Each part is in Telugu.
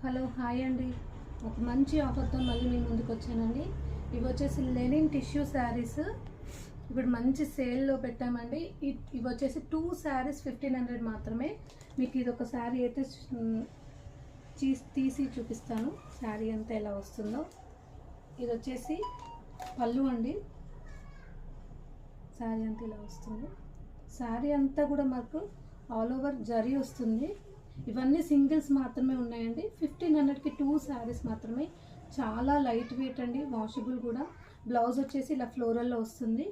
హలో హాయ్ అండి. ఒక మంచి ఆఫర్తో మళ్ళీ మీ ముందుకు వచ్చానండి. ఇవి వచ్చేసి లెనిన్ టిష్యూ శారీస్ ఇప్పుడు మంచి సేల్లో పెట్టామండి. ఇవి వచ్చేసి 2 శారీస్ 1500 మాత్రమే. మీకు ఇది ఒక శారీ అయితే తీసి చూపిస్తాను శారీ అంతా ఎలా వస్తుందో. ఇది వచ్చేసి పళ్ళు అండి. శారీ అంతా ఇలా వస్తుంది. శారీ అంతా కూడా మాకు ఆల్ ఓవర్ జరీ వస్తుంది. ఇవన్నీ సింగిల్స్ మాత్రమే ఉన్నాయండి. 1500కి 2 శారీస్ మాత్రమే. చాలా లైట్ వెయిట్ అండి, వాషబుల్ కూడా. బ్లౌజ్ వచ్చేసి ఇలా ఫ్లోరల్లో వస్తుంది.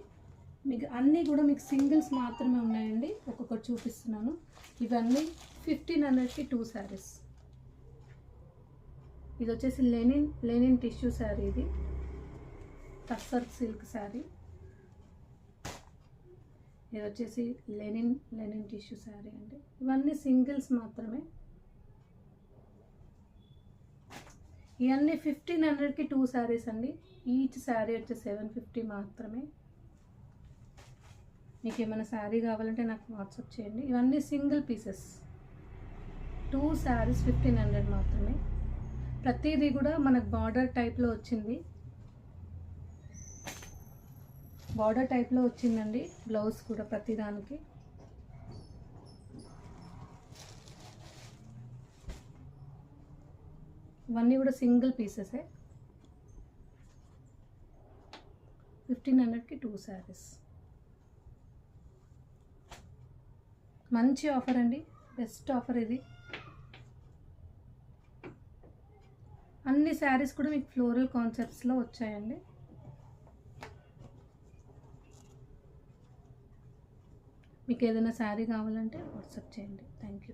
మీకు అన్నీ కూడా మీకు సింగిల్స్ మాత్రమే ఉన్నాయండి. ఒక్కొక్కటి చూపిస్తున్నాను. ఇవన్నీ 1500కి 2 శారీస్. ఇది వచ్చేసి లెనిన్ టిష్యూ శారీ. ఇది టస్సర్ సిల్క్ శారీ. ఇది వచ్చేసి లెనిన్ టిష్యూ శారీ అండి. ఇవన్నీ సింగిల్స్ మాత్రమే. ఇవన్నీ 1500కి 2 శారీస్ అండి. ఈచ్ శారీ వచ్చి 750 మాత్రమే. మీకు ఏమైనా శారీ కావాలంటే నాకు వాట్సాప్ చేయండి. ఇవన్నీ సింగిల్ పీసెస్. 2 శారీస్ 1500 మాత్రమే. ప్రతిదీ కూడా మనకు బార్డర్ టైప్లో వచ్చింది. బార్డర్ టైప్లో వచ్చిందండి బ్లౌజ్ కూడా ప్రతిదానికి. ఇవన్నీ కూడా సింగిల్ పీసెసే. 1500కి 2 శారీస్. మంచి ఆఫర్ అండి, బెస్ట్ ఆఫర్ ఇది. అన్ని శారీస్ కూడా మీకు ఫ్లోరల్ కాన్సెప్ట్స్లో వచ్చాయండి. మీకు ఏదైనా శారీ కావాలంటే వాట్సాప్ చేయండి. Thank you.